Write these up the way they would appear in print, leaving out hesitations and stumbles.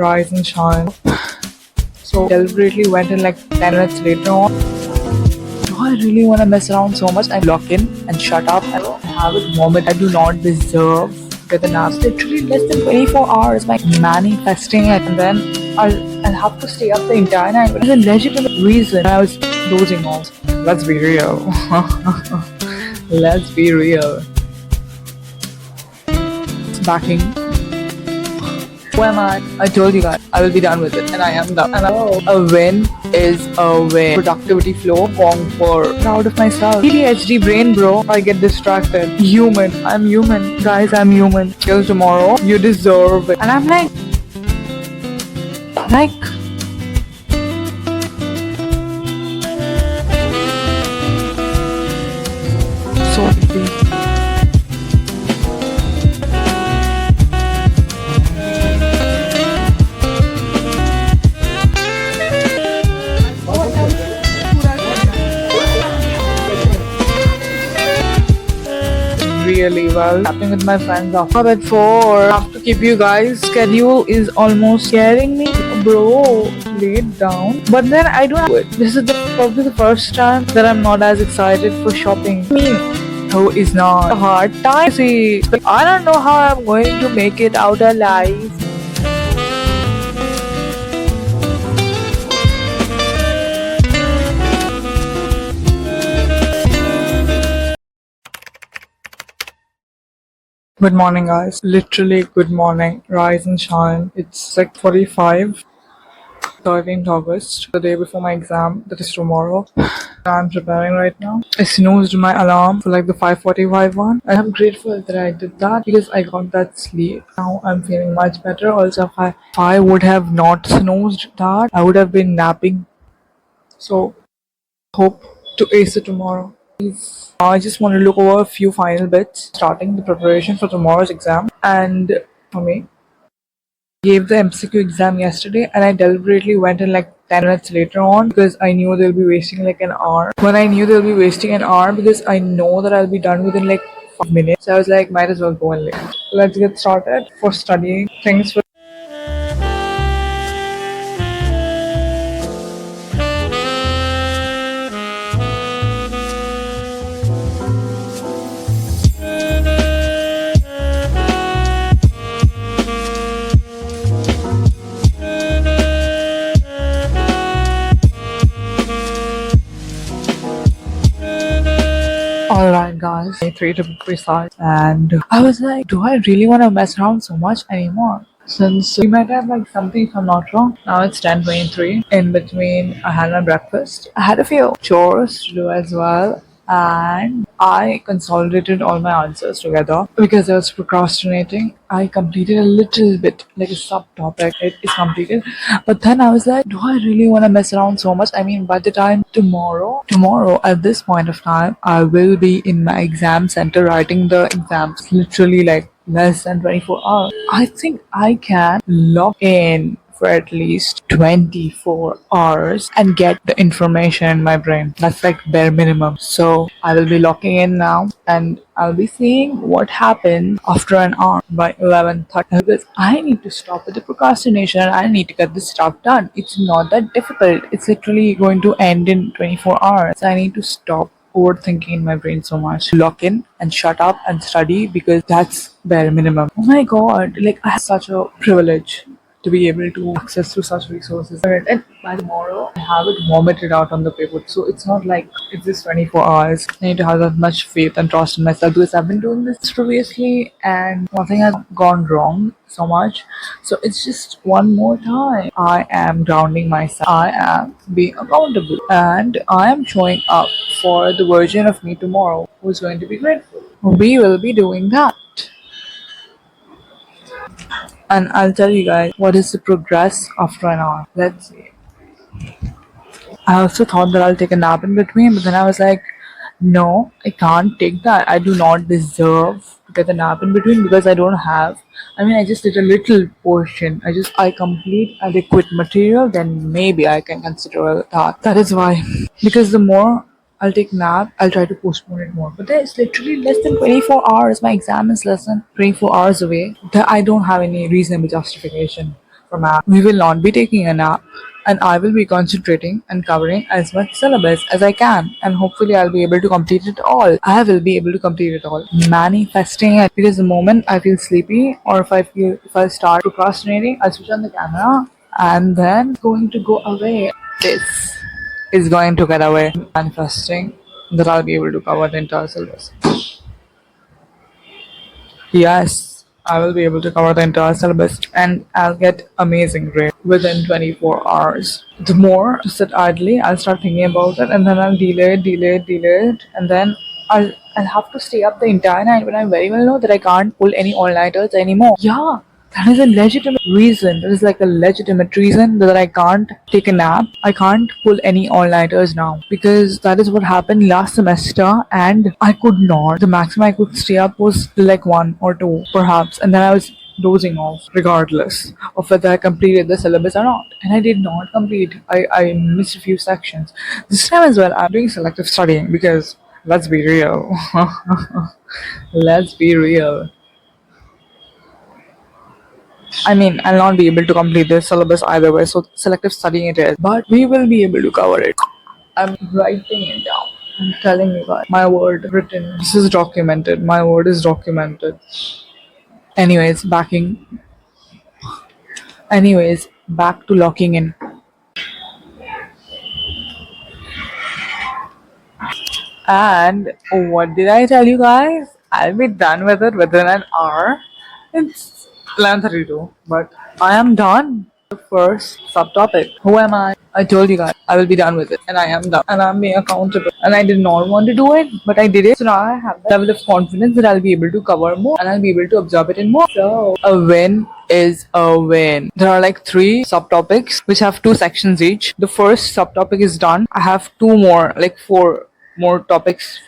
rise and shine. So deliberately went in like 10 minutes later on. Do I really want to mess around so much? I lock in and shut up and have a moment I do not deserve. Get the naps. Literally less than 24 hours, like manifesting it, and then I'll have to stay up the entire night. But there's a legitimate reason I was dozing off. Let's be real. Let's be real. It's backing. Who am I? I told you guys, I will be done with it, and I am done. And a win is a win. Productivity flow, for proud of myself. ADHD brain, bro. I get distracted. Human. I'm human. Guys, I'm human. Till tomorrow, you deserve it. And I'm like, so happy. Really well. Tapping with my friends after bed 4. I have to keep you guys. Schedule is almost scaring me. Bro, lay it down. But then I don't have it. This is probably the first time that I'm not as excited for shopping. Who is not a hard time? See, I don't know how I'm going to make it out alive. Good morning, guys. Literally, good morning. Rise and shine. It's 6:45, 13th August, the day before my exam, that is tomorrow. I'm preparing right now. I snoozed my alarm for like the 5:45 one. And I'm grateful that I did that because I got that sleep. Now I'm feeling much better. Also, if I would have not snoozed that, I would have been napping. So, hope to ace it tomorrow. I just want to look over a few final bits, starting the preparation for tomorrow's exam. And for me, gave the MCQ exam yesterday, and I deliberately went in like 10 minutes later on because I knew they'll be wasting like an hour. When I knew they'll be wasting an hour because I know that I'll be done within like 5 minutes, so I was like, might as well go in late. Let's get started for studying things for. Alright guys, 3 to be precise, and I was like, do I really want to mess around so much anymore? Since we might have like something if I'm not wrong. Now it's 10:23. In between, I had my breakfast. I had a few chores to do as well, and I consolidated all my answers together because I was procrastinating. I completed a little bit, like a subtopic. It is completed, but then I was like, do I really want to mess around so much? I mean, by the time tomorrow at this point of time, I will be in my exam center writing the exams. Literally like less than 24 hours. I think I can lock in for at least 24 hours and get the information in my brain. That's like bare minimum. So I will be locking in now, and I'll be seeing what happens after an hour by 11:30 because I need to stop with the procrastination. I need to get this stuff done. It's not that difficult. It's literally going to end in 24 hours. I need to stop overthinking in my brain so much. Lock in and shut up and study because that's bare minimum. Oh my god, like I have such a privilege to be able to access to such resources. And by tomorrow, I have it vomited out on the paper. So it's not like it's just 24 hours. I need to have that much faith and trust in myself because I've been doing this previously and nothing has gone wrong so much. So it's just one more time. I am grounding myself. I am being accountable. And I am showing up for the version of me tomorrow who's going to be grateful. We will be doing that. And I'll tell you guys what is the progress after an hour. Let's see. I also thought that I'll take a nap in between, but then I was like, no, I can't take that. I do not deserve to get a nap in between because I don't have. I mean, I just did a little portion. I complete adequate material, then maybe I can consider that. That is why. Because the more I'll take nap, I'll try to postpone it more. But there's literally less than 24 hours. My exam is less than 24 hours away. I don't have any reasonable justification. for math. We will not be taking a nap, and I will be concentrating and covering as much syllabus as I can, and hopefully I'll be able to complete it all. I will be able to complete it all. Manifesting it, because the moment I feel sleepy or if I start procrastinating, I'll switch on the camera and then it's going to go away. This is going to get away. Manifesting that I'll be able to cover the entire syllabus. Yes, I will be able to cover the entire syllabus and I'll get amazing grade within 24 hours. The more to sit idly, I'll start thinking about it and then I'll delay it, and then I'll have to stay up the entire night when I very well know that I can't pull any all-nighters anymore. Yeah, that is a legitimate reason. That is like a legitimate reason that I can't take a nap. I can't pull any all-nighters now because that is what happened last semester and I could not. The maximum I could stay up was like one or two perhaps, and then I was dozing off regardless of whether I completed the syllabus or not. And I did not complete. I missed a few sections. This time as well, I'm doing selective studying because let's be real. Let's be real. I mean, I'll not be able to complete this syllabus either way, so selective studying it is. But we will be able to cover it. I'm writing it down. I'm telling you guys. My word written. This is documented. My word is documented. Anyways, back to locking in. And what did I tell you guys? I'll be done with it within an hour. It's 11:32, but I am done. The first subtopic. Who am I? I told you guys I will be done with it, and I am done, and I'm being accountable. And I did not want to do it, but I did it. So now I have the level of confidence that I'll be able to cover more, and I'll be able to absorb it in more. So a win is a win. There are like three subtopics which have two sections each. The first subtopic is done. I have two more, like four more topics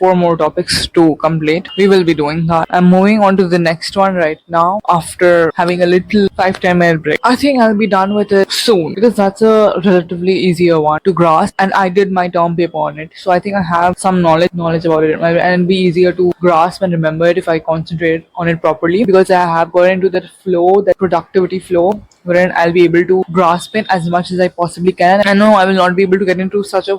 to complete. We will be doing that. I'm moving on to the next one right now after having a little 5-10 minute break. I think I'll be done with it soon because that's a relatively easier one to grasp, and I did my term paper on it, so I think I have some knowledge about it, and it'll be easier to grasp and remember it if I concentrate on it properly, because I have got into that flow, that productivity flow, wherein I'll be able to grasp it as much as I possibly can. I know I will not be able to get into such a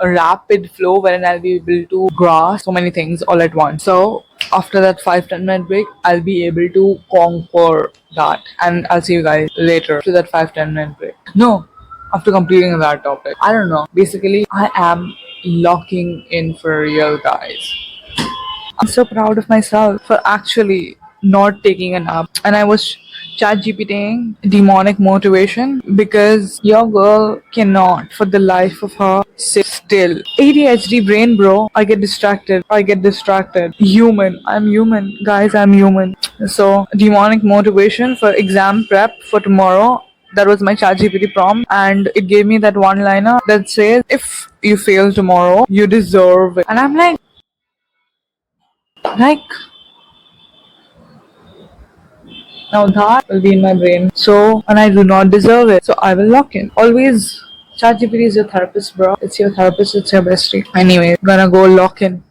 rapid flow wherein I'll be able to grasp so many things all at once. So after that 5-10 minute break, I'll be able to conquer that, and I'll see you guys later after that 5-10 minute break. No, after completing that topic. I don't know. Basically, I am locking in for real, guys. I'm so proud of myself for actually not taking a nap. And I was chat GPTing demonic motivation because your girl cannot, for the life of her, sit still. ADHD brain, bro. I get distracted. Human. I'm human. Guys, I'm human. So, demonic motivation for exam prep for tomorrow. That was my ChatGPT prompt, and it gave me that one liner that says, if you fail tomorrow, you deserve it. And I'm like, now that will be in my brain. So, and I do not deserve it. So I will lock in. Always, ChatGPT is your therapist, bro. It's your therapist, it's your bestie. Anyway, gonna go lock in.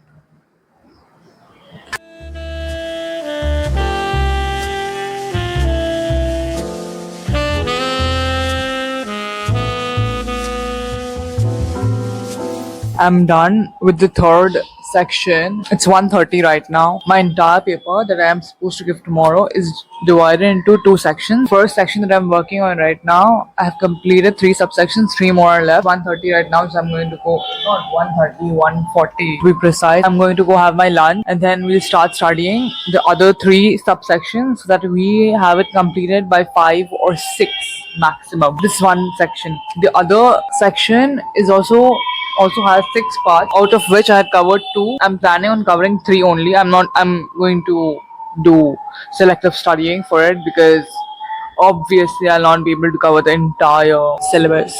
I'm done with the third section. It's 1:30 right now. My entire paper that I am supposed to give tomorrow is divided into two sections. First section that I'm working on right now, I have completed three subsections, three more are left. 1:30 right now, so I'm going to go, not 1:30, 1:40 to be precise. I'm going to go have my lunch and then we'll start studying the other three subsections so that we have it completed by 5 or 6 maximum. This one section. The other section is also has 6 parts, out of which I had covered 2. I'm planning on covering 3 only. I'm going to do selective studying for it because obviously I'll not be able to cover the entire syllabus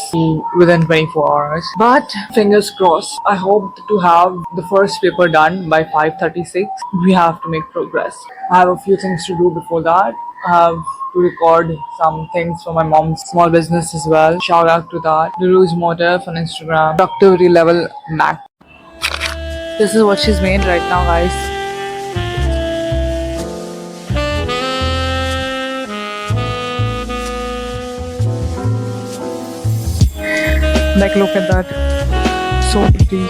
within 24 hours. But fingers crossed. I hope to have the first paper done by 5:36. We have to make progress. I have a few things to do before that. I have to record some things for my mom's small business as well. Shout out to that. Luru's Motive on Instagram. Productivity level max. This is what she's made right now, guys. Like, look at that. So pretty.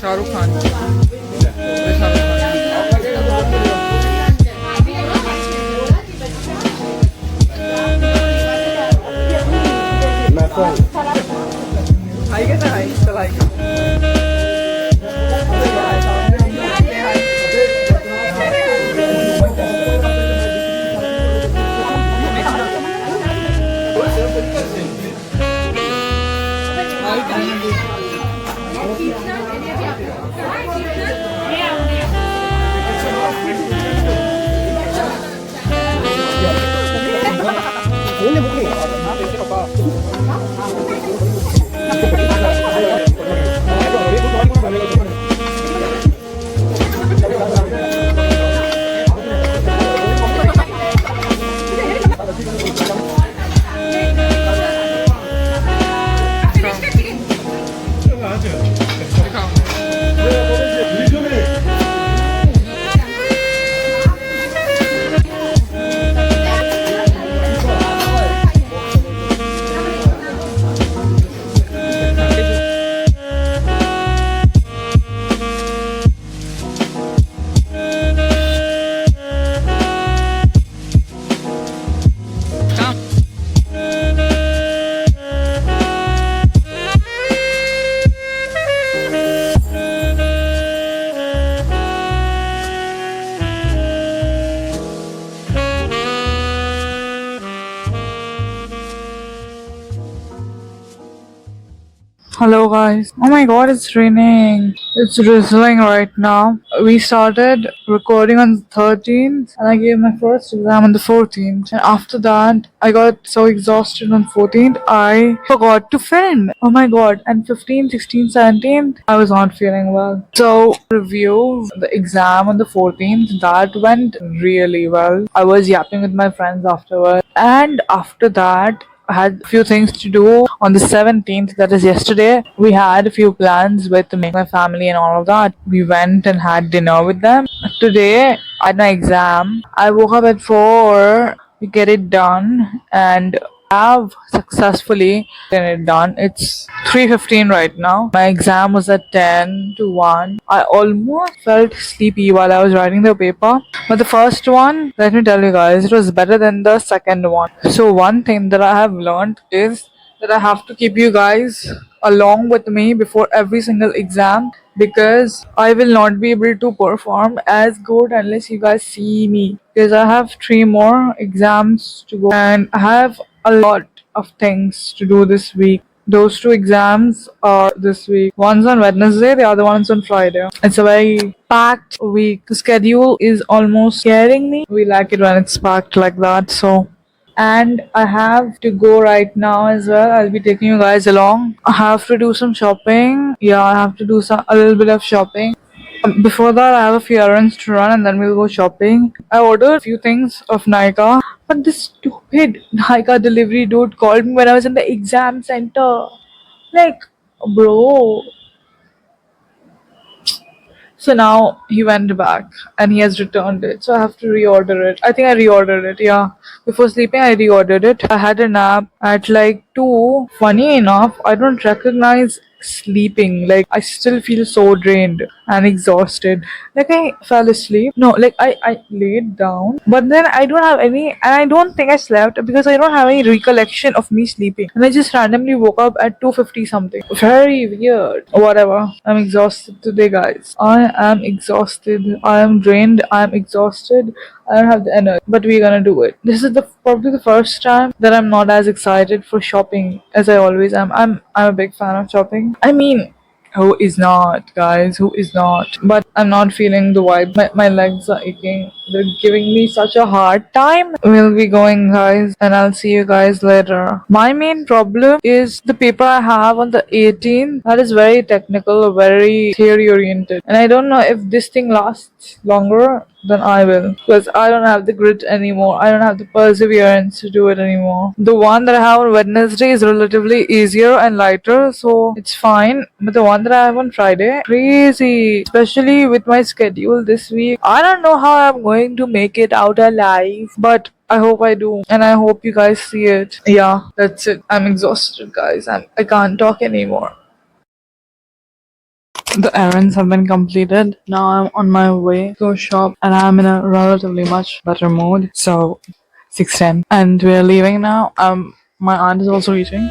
Shahrukh Khan. I get a high, still like. Hello guys. Oh my god, it's raining. It's drizzling right now. We started recording on the 13th and I gave my first exam on the 14th. And after that, I got so exhausted on 14th, I forgot to film. Oh my god. And 15th, 16th, 17th, I was not feeling well. So, review the exam on the 14th, that went really well. I was yapping with my friends afterwards. And after that, had a few things to do on the 17th, that is yesterday. We had a few plans with my family and all of that. We went and had dinner with them. Today, I had my exam. I woke up at 4 to get it done and have successfully gotten it done. It's 3:15 right now. My exam was at 10 to 1. I almost felt sleepy while I was writing the paper. But the first one, let me tell you guys, it was better than the second one. So one thing that I have learned is that I have to keep you guys along with me before every single exam, because I will not be able to perform as good unless you guys see me. Because I have 3 more exams to go and I have a lot of things to do this week. Those 2 exams are this week. One's on Wednesday, the other one's on Friday. It's a very packed week. The schedule is almost scaring me. We like it when it's packed like that, so and I have to go right now as well. I'll be taking you guys along. I have to do some shopping. Yeah, I have to do a little bit of shopping. Before that, I have a few errands to run and then we'll go shopping. I ordered a few things of Nika, but this stupid Nika delivery dude called me when I was in the exam center. Like, bro, so now he went back and he has returned it. So I have to reorder it. I think I reordered it, yeah. Before sleeping, I reordered it. I had a nap at like 2. Funny enough, I don't recognize sleeping. Like, I still feel so drained and exhausted. Like, I fell asleep. No, like, I laid down. But then I don't have any, and I don't think I slept because I don't have any recollection of me sleeping. And I just randomly woke up at 2:50 something. Very weird. Whatever. I'm exhausted today, guys. I am exhausted. I am drained. I am exhausted. I don't have the energy. But we're gonna do it. This is the probably the first time that I'm not as excited for shopping as I always am. I'm a big fan of shopping. I mean, who is not, guys? Who is not? But I'm not feeling the vibe. My legs are aching. They're giving me such a hard time. We'll be going, guys, and I'll see you guys later. My main problem is the paper I have on the 18th. That is very technical, very theory oriented. And I don't know if this thing lasts longer than I will. Because I don't have the grit anymore. I don't have the perseverance to do it anymore. The one that I have on Wednesday is relatively easier and lighter, so it's fine. But the one that I have on Friday, crazy. Especially with my schedule this week. I don't know how I'm going to make it out alive, but I hope I do, and I hope you guys see it. Yeah, that's it. I'm exhausted, guys. I can't talk anymore. The errands have been completed. Now I'm on my way to a shop and I'm in a relatively much better mood. So 6:10 and we're leaving now. My aunt is also reaching.